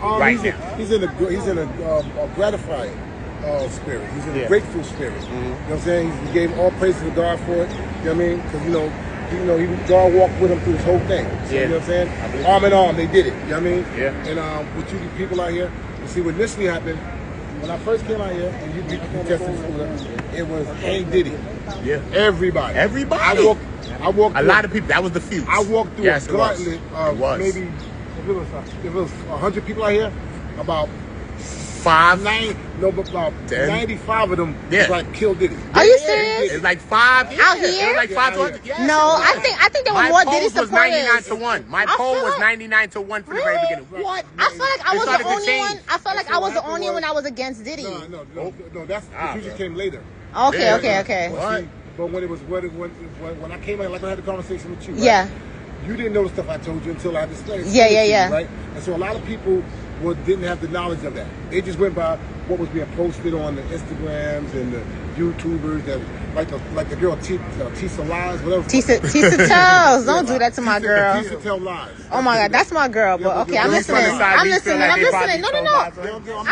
right now. He's in a gratifying spirit. He's in a grateful spirit. You know what I'm saying? He gave all praise to God for it. You know what I mean? Because God walked with him through this whole thing. So, you know what I'm saying? Arm in arm, they did it. You know what I mean? Yeah. And with you people out here, you see what initially happened. When I first came out here, and you tested the scooter, it was Hey Diddy. Yeah. Everybody. I walked. A lot of people. That was the few. I walked through a gauntlet of maybe if it was 100 people out here, about 95 of them was like Kill Diddy. Are you serious? It's like 5 out here. It was like 5 to 100. Yes, no, I think there were more Diddy supporters. My poll was 99 to 1. My poll was 99 to 1 for the very beginning. What? I felt like I was the only one. I felt like I was the only one. I was against Diddy. No. That's the future came later. Okay. But when when I came in, like I had a conversation with you, right? Yeah. You didn't know the stuff I told you until I displayed it. Yeah. Right? And so a lot of people didn't have the knowledge of that. They just went by what was being posted on the Instagrams and the YouTubers that like the girl Tisa Lies, whatever. Tisa tells. Don't do that to my girl. Tisa tell lies. Oh my God, that's my girl. But okay, I'm listening. No. I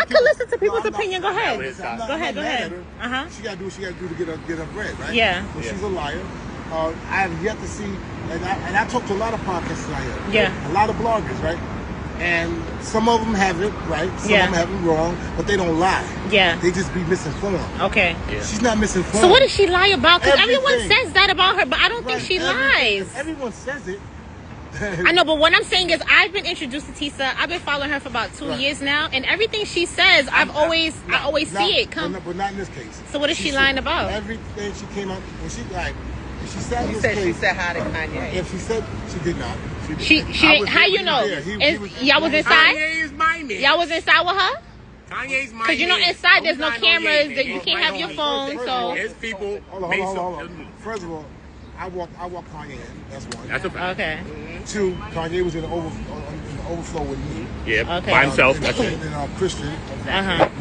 could listen to people's opinion. Go ahead. Go ahead. She gotta do what she gotta do to get her bread, right? Yeah. Well, she's a liar. I have yet to see, and I talk to a lot of podcasters out here. Yeah. A lot of bloggers, right? And some of them have it right, some of them have it wrong, but they don't lie. Yeah. They just be misinformed. Okay. Yeah. She's not misinformed. So what does she lie about? Because everyone says that about her, but I don't think she lies. Everyone says it. I know, but what I'm saying is I've been introduced to Tisa. I've been following her for about 2 years now, and everything she says, I always see it come. But not in this case. So what is she lying about? Everything she came out when she said she said hi to Kanye. If she said she did not. She how you know? Y'all was inside? Kanye is my man. Y'all was inside with her? Kanye's my man. Because you know inside there's no cameras, that you can't have your phone, so. There's people. Hold on. First of all, I walked Kanye in. That's one. That's a fact. Okay. 2, Kanye was in the overflow with me. Yeah, by himself. That's it. And Christian.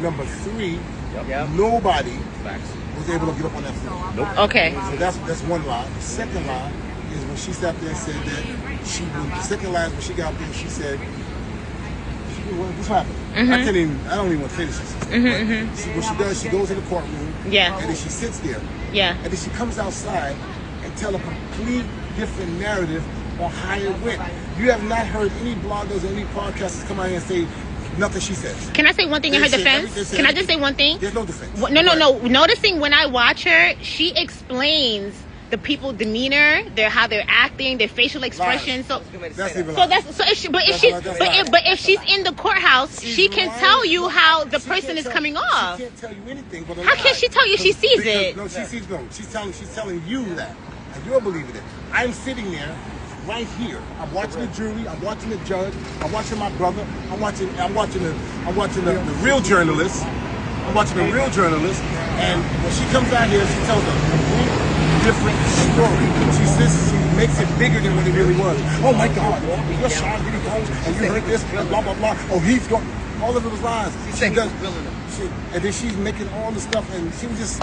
Number 3, nobody was able to get up on that floor. Nope. Okay. So that's one lie. The second lie is when she sat there and said that the second lie is when she got up there and she said, what's happened? I don't even want to say this. What she does, she goes in the courtroom. Yeah. And then she sits there. Yeah. And then she comes outside and tell a complete different narrative on how it went. You have not heard any bloggers or any podcasters come out here and say nothing she says. Can I say one thing in her defense? Can I just say one thing? There's no defense. No. Noticing when I watch her, she explains the people's demeanor, how they're acting, their facial expressions. So if she's in the courthouse, she can tell you how the person is coming off. She can't tell you anything. But how can she tell you she sees it? No, she sees no. She's telling you that, and you're believing it. I'm sitting there. Right here, I'm watching the jury. I'm watching the judge. I'm watching my brother. I'm watching the real journalist. I'm watching the real journalist. And when she comes out here, she tells a complete different story. She makes it bigger than what it really was. Oh my God, you're Sean Diddy Combs, and you heard this, and blah blah blah. Oh, he's gone. All of it was lies. And then she's making all the stuff, and she was just.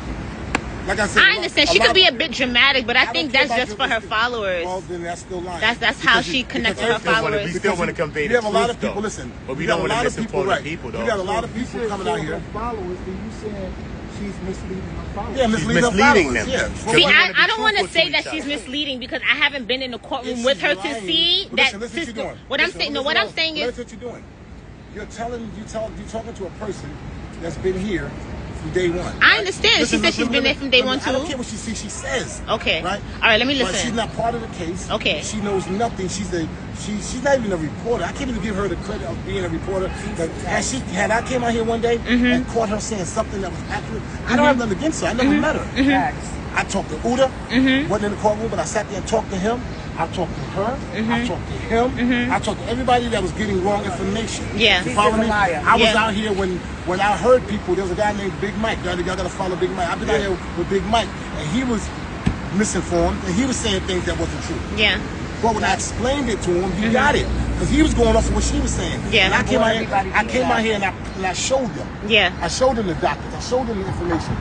Like I said, I understand she could be a bit dramatic, but I think that's just for her followers. Well, then that's still lying. That's how she connects with her followers. We still want to convey the truth. You have a lot of people. Listen, but we don't want to misinform the people, though. You got a lot of people coming out here. Followers, then you said she's misleading her followers. Yeah, misleading them. Yeah. See, I don't want to say that she's misleading because I haven't been in the courtroom with her to see that. Listen, what you're doing. What I'm saying is, what you're doing. You're talking to a person that's been here. From day one. I understand. She said she's been there from day one too. I don't care what she says. Okay. Right? All right, let me listen. But she's not part of the case. Okay. She knows nothing. She's not even a reporter. I can't even give her the credit of being a reporter. Had I came out here one day and caught her saying something that was accurate, I don't have nothing against her. I never met her. I talked to Uda, wasn't in the courtroom, but I sat there and talked to him. I talked to her. I talked to him. I talked to everybody that was getting wrong information. Yeah. You follow me? I was out here when I heard people. There was a guy named Big Mike. Y'all gotta follow Big Mike. I've been out here with Big Mike, and he was misinformed, and he was saying things that wasn't true. Yeah. But when I explained it to him, he got it because he was going off of what she was saying. Yeah. And I came out here and I showed them. Yeah. I showed them the doctors. I showed them the information.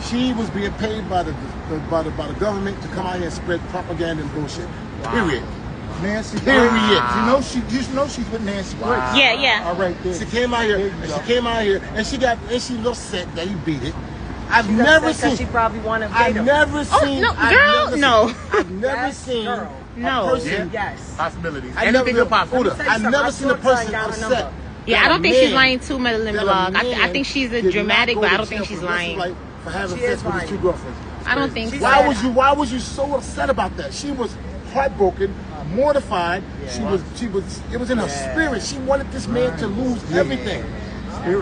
She was being paid by the government to come out here and spread propaganda and bullshit. Wow. Period. Nancy. Period. You know she's with Nancy Grace. Yeah. All right there. She came out here, and she was upset that he beat it. I've never seen. She probably wanted to I've date him. never seen. no, girl, no. I've never Yes, seen girl. No. a person. Yes. Possibilities. I never, Anything is possible. I've never seen a person upset. Yeah, I don't think she's lying too, Madeline Blog. I think she's a did dramatic, not but go I don't to think jail she's for the rest of lying. life for having She sex is with his lying. two girlfriends. I don't think so. Why was you so upset about that? She was heartbroken, mortified. Yeah. It was in her spirit. She wanted this man to lose everything.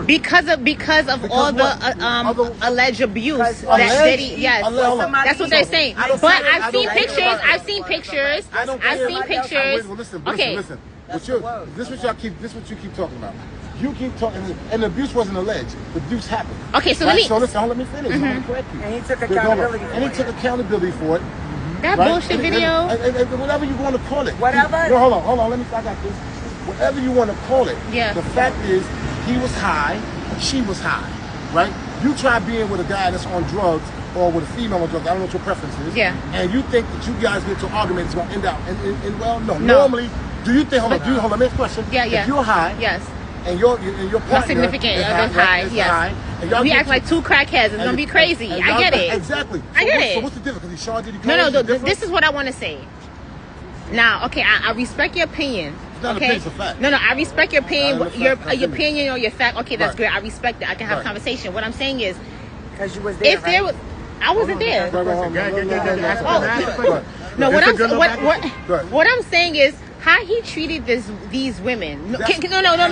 Because of all the alleged abuse that he, yes, that's what they're saying. But I've seen pictures. I've seen pictures. Listen, Okay. listen. This is what you keep talking about. You keep talking, and the abuse wasn't alleged. The abuse happened. Okay, so right? let me. So listen, let me finish. I'm gonna correct you. And he took accountability for it. And he took accountability for it. That right? bullshit video. And whatever you want to call it. Whatever. No, hold on. I got this. Whatever you want to call it. Yeah. The fact is, he was high, she was high, right? You try being with a guy that's on drugs or with a female on drugs. I don't know what your preference is. Yeah. And you think that you guys get to an argument that's going to end out. And well, no. No. Normally, do you think? Hold on. Next question. Yeah. If you're high. Yes. And your partner My significant other's high. Yes. And y'all We get act like two crackheads. It's gonna be crazy. I get it. Exactly. I get it. So what's the difference? Because he charged it. No. This is what I want to say. Now, okay, I respect your opinion. It's not an Okay. opinion, it's a fact. No, I respect your opinion. It's Your fact. opinion or your fact. Okay, that's Right. great. I respect it. I can have a Right. conversation. What I'm saying is, Because you was there, if there was, I wasn't there. No, what I'm saying is how he treated these women. No,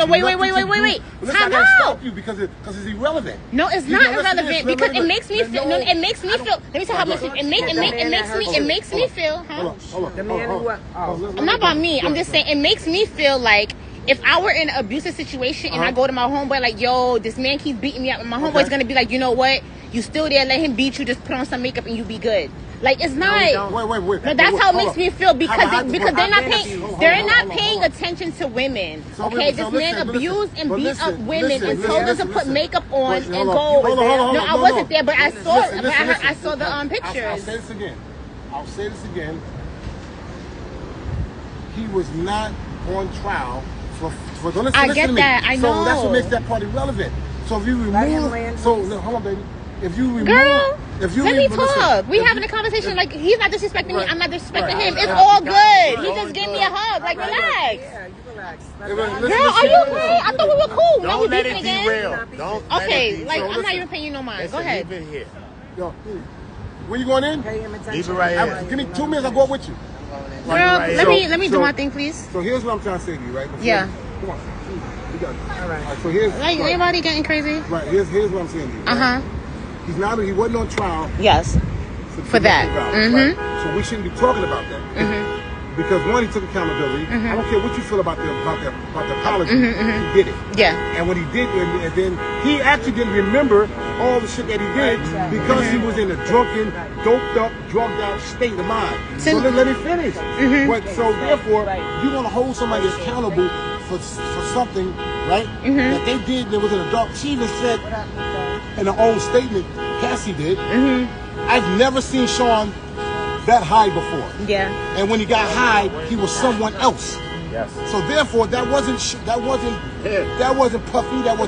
wait. Time out. Stop you because it's irrelevant. No, it's You not know, listen to irrelevant this. because No, it makes me feel. No, it makes me feel. Let me tell you how much it makes me feel. Huh? Hold on. The man who Not about me. I'm just saying it makes me feel like if I were in an abusive situation and I go to my homeboy like, yo, this man keeps beating me up, and my homeboy's gonna be like, you know what? You still there? Let him beat you. Just put on some makeup and you be good. Like it's not. Wait. No, that's how it makes me feel because they're not paying Hold on. attention to women. So Okay, this man abused and beat up women and told them to put makeup on and go. Hold on, No, I wasn't there, but I saw. I saw the I'll pictures. say this again. He was not on trial for listen, I listen get to me. that. I So know. that's what makes that part irrelevant. So if you remove, hold on, baby. If you remove, Girl, if you let me remove, talk. We having a conversation like he's not disrespecting me. I'm not disrespecting him. It's all good. He just gave me a hug. Like relax. Yeah, you relax. Girl, are you okay? I thought we were cool. Now we Don't let beefing it again. derail. Don't let it Okay, be. like So I'm not listen. even paying you no mind. Listen, Go ahead. Leave it here. Yo, where you going in? Pay him attention. Leave it right here. Give me 2 minutes. I'll go up with you. Girl, right. let me do So- my thing, please. So here's what I'm trying to say to you, right? Yeah. Come on. You got it. All right. So here's Like anybody getting crazy? right. Here's what I'm saying to you. Uh huh. He wasn't on trial Yes. For that. Right? So we shouldn't be talking about that. Because one, he took accountability. I don't care what you feel about the apology. He did it. Yeah. And when he did, and then he actually didn't remember all the shit that he did because he was in a drunken, doped up, drugged out state of mind. So let me finish. But so therefore, you're gonna hold somebody accountable for something, right? That they did that was in a dark. She even said in her own statement, Cassie did. I've never seen Sean that high before. Yeah. And when he got high, he was someone else. Yes. So therefore, that wasn't Puffy. That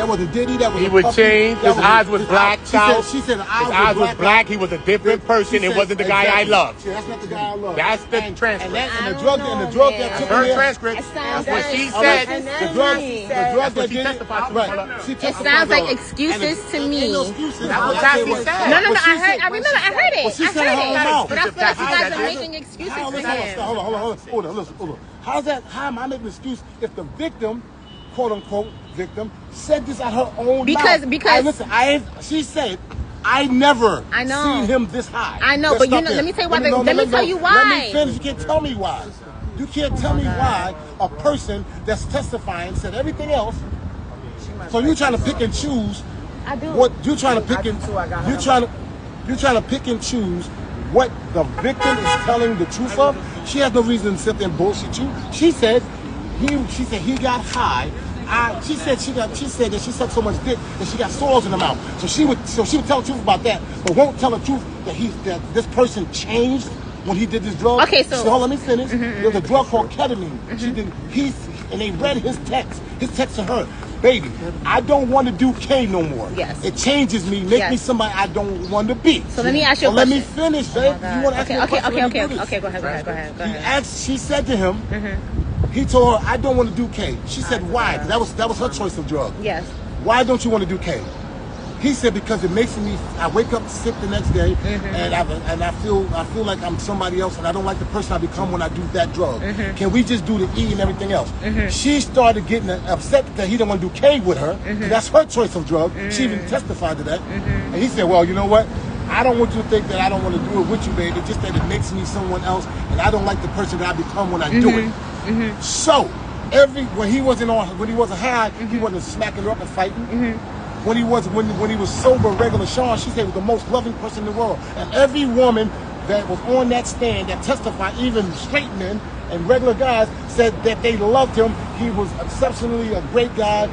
wasn't Diddy. That was He would Puffy. change. His eyes was blacked out. She said His eyes was black. He was a different person. It wasn't the guy I loved. That's not the guy I love. That's the transcript. And the drug that took Her her transcript. That's what she said. The drug that she did testified to. right. She It testified sounds to like her. excuses to Ain't me. no excuses. That's what Cassie said. No, What she said. I remember. I heard it. she I said it out heard her it. mouth. But I feel like you guys are Hold making excuses Hold for on, him. hold on. How am I making an excuse if the victim, quote unquote victim, said this out her own mouth? Because she said, I never I know. seen him this high. I know, but you know, let me tell you why. Let me tell you Let why. me finish. You can't tell me why. You can't tell me why a person that's testifying said everything else. So you're trying to pick and choose. I do. What you're trying to pick and you're trying to pick and choose what the victim is telling the truth of. She has no reason to sit there and bullshit you. She said he got high. She said that she sucked so much dick that she got sores in her mouth. So she would tell the truth about that, but won't tell the truth that this person changed when he did this drug. Okay, so- hold on, let me finish. There was a drug called ketamine. And they read his text to her. Baby, I don't want to do K no more. Yes. It changes me, make me Yes. somebody I don't want to be. So let me ask you a Let me question. finish, babe. You want to ask me a question? Let me do this. Okay, go ahead. She said to him, he told her, I don't want to do K. She said, why? 'Cause that was her choice of drug. Yes. Why don't you want to do K? He said, because it makes me, I wake up sick the next day, and I feel like I'm somebody else, and I don't like the person I become when I do that drug. Can we just do the E and everything else? She started getting upset that he didn't want to do K with her. 'Cause that's her choice of drug. She even testified to that. And he said, well, you know what? I don't want you to think that I don't want to do it with you, baby. It's just that it makes me someone else, and I don't like the person that I become when I do it. So, when he wasn't high, he wasn't smacking her up and fighting. When he was sober, regular Sean, she said he was the most loving person in the world. And every woman that was on that stand that testified, even straight men and regular guys, said that they loved him. He was exceptionally a great guy.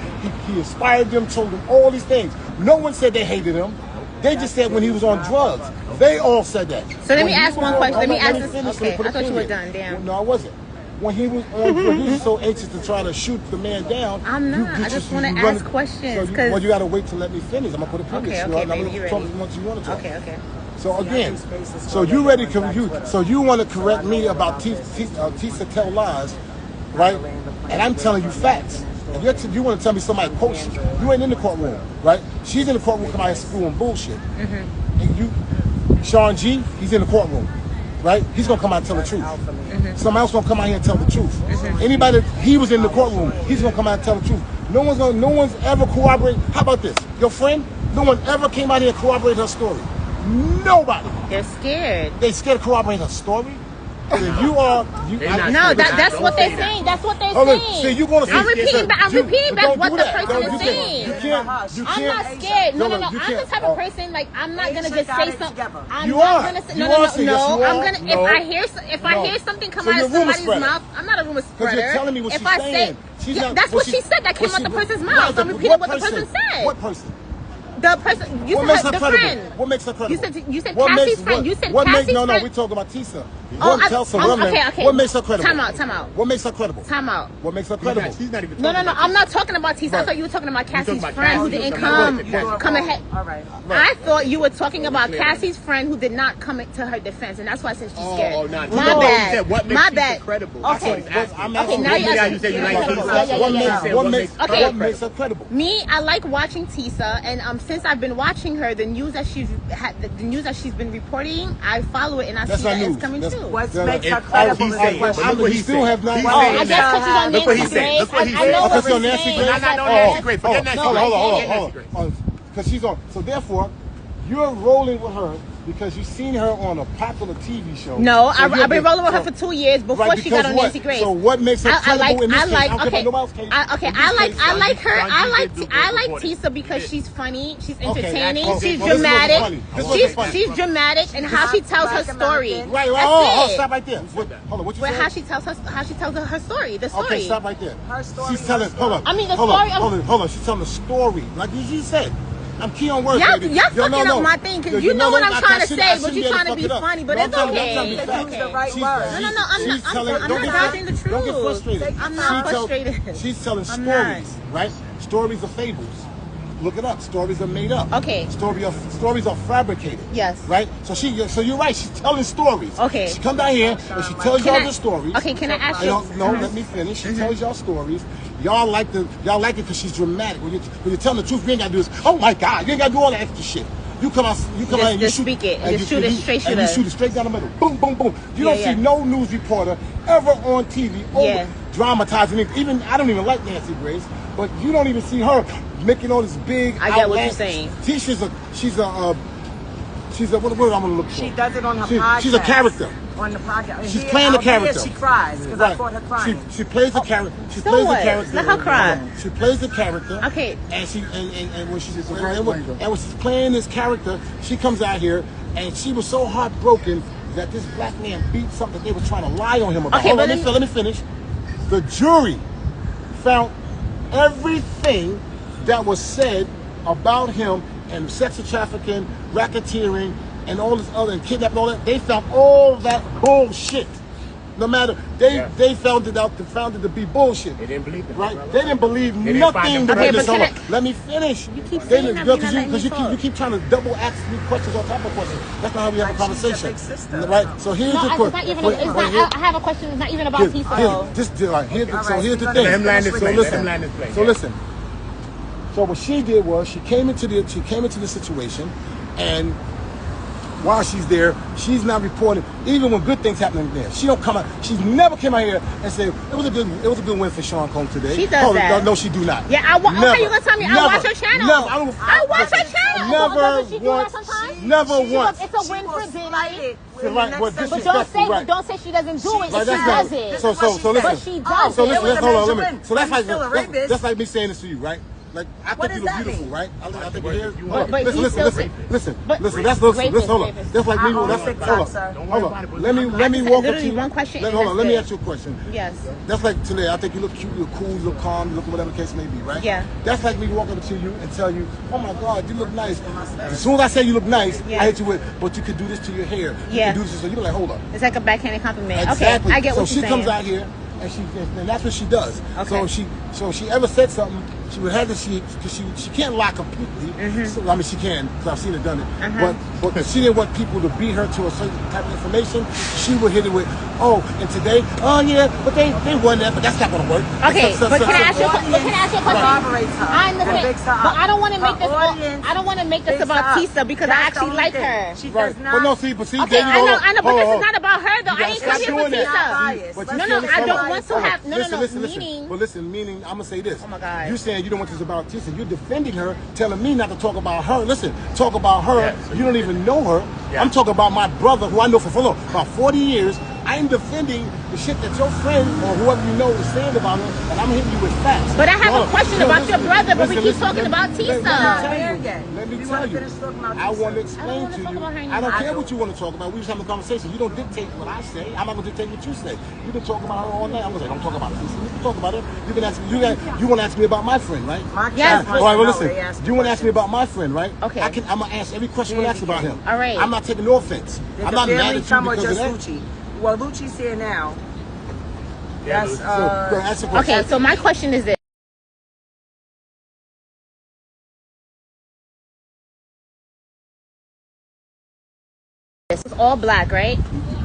He inspired them, told them all these things. No one said they hated him. They just said when he was on drugs. They all said that. So let me ask one question. Let me ask this. Finish, Okay, put a I thought you pin were in. done. Damn. No, I wasn't. When he was on drugs, he was so anxious to try to shoot the man down. I'm not. I just wanna ask questions, So you got to wait to let me finish. I'm gonna put a pin in. Okay, I'm baby, gonna you talk ready? as much as you want to talk. Okay. So again, so you ready to so you want to correct me about Tisa tell lies, right? And I'm telling you facts. And you want to tell me somebody quotes you. You ain't in the courtroom, right? She's in the courtroom coming out and spewing bullshit. And you, Sean G, he's in the courtroom, right? He's gonna come out and tell the truth. Somebody else gonna come out here and tell the truth. Anybody, he was in the courtroom, he's gonna come out and tell the truth. No one's ever corroborated. How about this? Your friend? No one ever came out here and corroborated her story. Nobody. They're scared. They scared to corroborate her story. And you are. No, that's what they're saying. That's what they're Hold on. saying. See, you gonna say I'm repeating back don't what do the that. person Don't is do saying. that. You can't. I'm not scared. No. You I'm the can't. type of person like I'm not gonna just say something. I'm You not are. gonna say You no. are saying yes, you I'm are. gonna No. if I hear something come So out you're of a rumor somebody's spreader. mouth, I'm not a rumor Because spreader. you're telling me what if she's I saying. say that's what she said. That came out the person's mouth. I'm repeating what the person said. What person? The person you What makes said her the credible? friend. What makes her credible? You said What Cassie's makes- friend. what- You said what Cassie's makes, no, friend. we're talking about Tisa. Oh, Okay. What makes her credible? Time out. What makes her credible? Time out. What makes her credible? She's not even No. talking about I'm not talking about Tisa. I Right. thought you were talking about Cassie's about friend who Cassie. didn't Right. come ahead. All right. I thought you were talking about Cassie's friend who did not come to her defense, and that's why I said she's scared. Oh, no. My You bad. said what makes My Tisa bad. credible? Okay. That's what he's asking. I'm Okay, asking now you. you're you said you like Tisa. What makes her credible? Me, I like watching Tisa, and since I've been watching her, the news that she's been reporting, I follow it, and I That's see not that it's news. coming That's- true. What Yeah, makes like, her credible is the saying, question. but look what he he still said. have not. He's Oh, saying I that. guess because she's on Look what he Nancy said. Grace. Look what he I said. know Oh, what because we're on Nancy saying. Grace? No, no, Oh, Nancy Grace. Forget Nancy Hold Grace. on. Because she's on. So therefore, you're rolling with her because you've seen her on a popular TV show. No, So I've been rolling with her for 2 years before Right, she got because on what? Nancy Grace. So what makes her credible in this case? I don't care okay, about nobody else's case. I like her. Sean G did the I like reporting. Tisa because she's funny, she's Okay, entertaining, well, she's well, this is what's dramatic. funny. This is what's funny. She's dramatic and how she tells her story. Right. That's Oh, it. stop right there. Hold on. What you But said? how she tells her story, the story. Okay, stop right there. Her story, She's telling. Hold on. I mean, the hold story On, of- hold on. She's telling the story, like you said. I'm key on words, Y'all baby. fucking up my thing, because you know what I'm trying to say, but you're trying to be funny, but it's okay. Use the right No, word. I'm not dodging the truth. Don't get frustrated. I'm not frustrated. She's telling I'm not. stories, right? Stories are fables. Look it up. Stories are made up. Okay. Stories are fabricated. Yes. Right? So you're right. She's telling stories. Okay. She come down here and she tells y'all the stories. Okay, can I ask you? No, let me finish. She tells y'all stories. Y'all like it because she's dramatic. When you're telling the truth, you ain't gotta do this. Oh my God, you ain't gotta do all that extra shit. You come out and you just shoot speak it, and you just shoot it straight and shooter. you shoot it straight down the middle. Boom, boom, boom. You don't Yeah. see no news reporter ever on TV Yeah. dramatizing it. Even I don't even like Nancy Grace, but you don't even see her making all this big. I get what you're outlandish- saying. She's a what am I gonna look for? She does it on her podcast. She's a character. On the podcast. She's playing the character. She cries because I caught her crying. She plays the character. She So plays what? the character. Let her cry. She plays the character. Okay. And when she's playing this character, she comes out here and she was so heartbroken that this black man beat something they were trying to lie on him about. Okay, Hold on, but let me finish. The jury found everything that was said about him and sex trafficking, racketeering, and all this other, and kidnapped and all that, they found all that bullshit. No matter, they found it to be bullshit. They didn't believe it. Right? They didn't believe didn't nothing. find the proof. Let me finish. You keep saying that, because you keep trying to double ask me questions on top of questions. That's not how we have a conversation. Right? So here's the question. I have a question. It's not even about Tisa. Here's the thing. So listen. So what she did was she came into the situation, and while she's there, she's not reporting. Even when good things happen there, she don't come out. She's never came out here and said it was a good win for Sean Combs today. She does that. No, she do not. Yeah, okay, you gonna tell me? I watch her channel. Never. I watch her channel. Never once. It's a win for Diddy. Right, but don't say she doesn't do it. She does it. So listen. But she does. So listen. Hold on. So that's like me saying this to you, right? Like, I think you look beautiful, right? I think you're here. Listen. Hold on. That's like me. Hold on. Let me walk up to you. One question. Hold on. Let me ask you a question. Yes. That's like today. I think you look cute. You look cool. You look calm. You look whatever the case may be, right? Yeah. That's like me walking up to you and tell you, oh my God, you look nice. As soon as I say you look nice, I hit you with, but you could do this to your hair. You can do this. So you're like, hold up. It's like a backhanded compliment. Exactly. Okay, I get what you're saying. So she comes out here. And that's what she does. Okay. So she ever said something, she would have to because she can't lie completely. So, I mean, she can because I've seen her done it. But she didn't want people to beat her to a certain type of information. She would hit it with, and today, but they won that, but that's not gonna work. Okay, but can I ask you a question? I understand, but I don't want to make this. I don't want to make this about Tisa because I actually like her. She does not. But no, see, okay, I know, but this is not about her though. I ain't come here for Tisa. No, I don't want to have. Meaning. But listen, meaning I'm gonna say this. Oh my God. You saying you don't want this about Tisa. You're defending her, telling me not to talk about her. Listen, talk about her. Yeah, so you don't even know her. Yeah. I'm talking about my brother, who I know for about 40 years. I'm defending the shit that your friend or whoever you know is saying about her, and I'm hitting you with facts. But I have a question about your brother, but we keep talking about Tisa. Let me tell you. I want to explain to you. I don't care what you want to talk about. We just having a conversation. You don't dictate what I say. I'm not going to dictate what you say. You can talk about her all night. I'm going to say, don't talk about Tisa. You can talk about her. You can ask me. You want to ask me about my friend, right? Yes. All right, well, listen. You want to ask me about my friend, right? Okay. I'm going to ask every question you ask about him. All right. I'm not taking no offense. I'm not mad at you because of that. Lucci. Well, Lucci's here now. Yes. Okay, so my question is this. This was all black, right?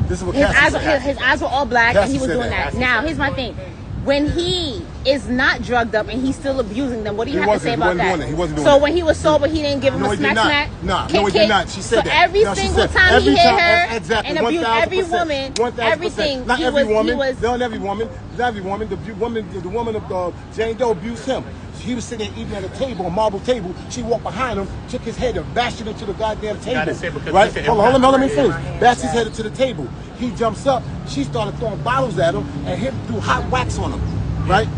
This is what his eyes were all black, and he was said doing that. Now, here's my thing. When he is not drugged up and he's still abusing them, what do you have to say about that? He wasn't doing so that. when he was sober, he didn't give him a smack? No, he did not. She said so that. every single time he hit her and abused every woman, 1,000%. everything, not he every woman, was... not every woman. The woman of Jane Doe abused him. He was sitting there eating at a table, a marble table. She walked behind him, shook his head and bashed it into the goddamn table. Right? Hold on, let me finish. Bashed his head into the table. He jumps up. She started throwing bottles at him and threw hot wax on him. Right?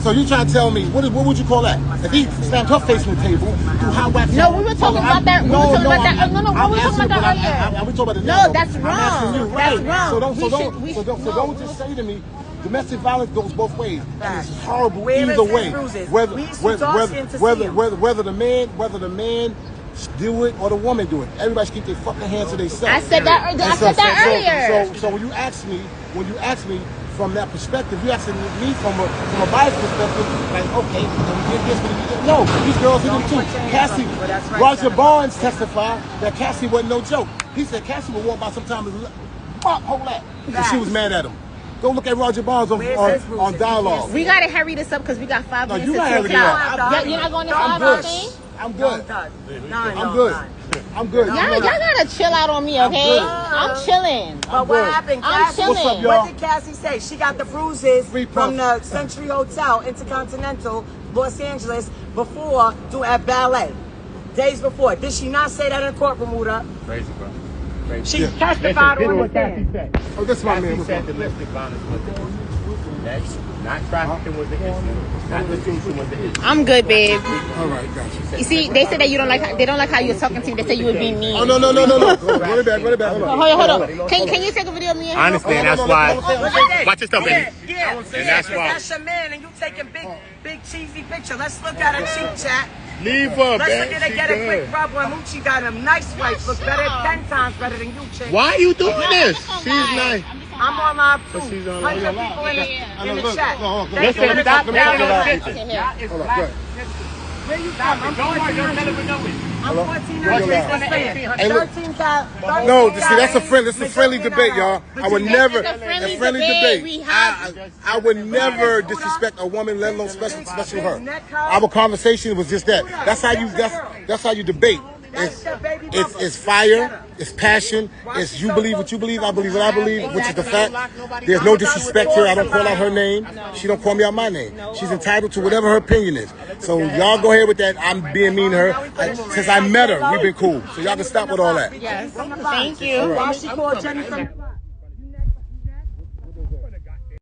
So you trying to tell me, what would you call that? If he slammed her face on the table, threw hot wax No, we were talking about that. We were talking about that. No, we were talking about that earlier. We talking about the No, that's wrong. I'm asking you, right? That's wrong. So don't just say to me, domestic violence goes both ways, and it's horrible Where either way. Whether the man do it or the woman do it, everybody should keep their fucking hands to themselves. I said that earlier. So when you ask me from that perspective, you're asking me from a biased perspective, like, okay, no, these girls hit him too. Cassie, Roger Barnes testified that Cassie wasn't no joke. He said Cassie would walk by sometime and hold that, because she was mad at him. Go look at Roger Barnes on Dialogue. We gotta hurry this up because we got 5 minutes. You gotta hurry it up. You're not going to 5 thing? I'm good. I'm good. Y'all gotta chill out on me, okay? I'm chilling. But what happened? I'm chilling. What's up, y'all? What did Cassie say? She got the bruises from the Century Hotel, Intercontinental, Los Angeles, at ballet. Days before. Did she not say that in courtroom, Muda? Crazy, bro. She testified on the stand. Oh, this is my man. She said domestic violence was the issue. That's not trafficking was the issue. Not distribution was the issue. I'm good, babe. All right, gotcha. You see, they said that they don't like how you're talking to me. They say you would be mean. Oh, no. Run it back. Hold on. Can you take a video of me? I understand. That's why. Watch this stuff, baby. Yeah. And that's why. That's your man, and you taking big cheesy picture. Let's look at a cheap chat. Leave her, Let's man. look at She get a good. quick rub on Lucci got a nice wife. Look better, 10 times better than you, chick. Why are you doing this? I'm She's just on nice. live. I'm on live too. she's on 100 live. people in the Look, chat. look, Thank Listen, you for the stop compliment. making no Okay, sense. here. Y'all is Hold on, black go ahead. sisters. Where you Stop from? it. Don't worry, don't tell her we know it. I'm Hello? 14 Where you years at? old. Hey, look. 13,000. No, see, that's a friend. It's a friendly debate, y'all. I would never. It's a friendly friendly debate. debate. We have I would never disrespect a woman, let alone especially her. Our conversation was just that. That's how you debate. It's fire. It's passion. It's you believe what you believe. I believe what I believe, which is the fact. There's no disrespect here. I don't call out her name. She don't call me out my name. She's entitled to whatever her opinion is. So y'all go ahead with that. I'm being mean to her. Since I met her, we've been cool. So y'all can stop with all that. yes. Thank you. Why she called Jenny from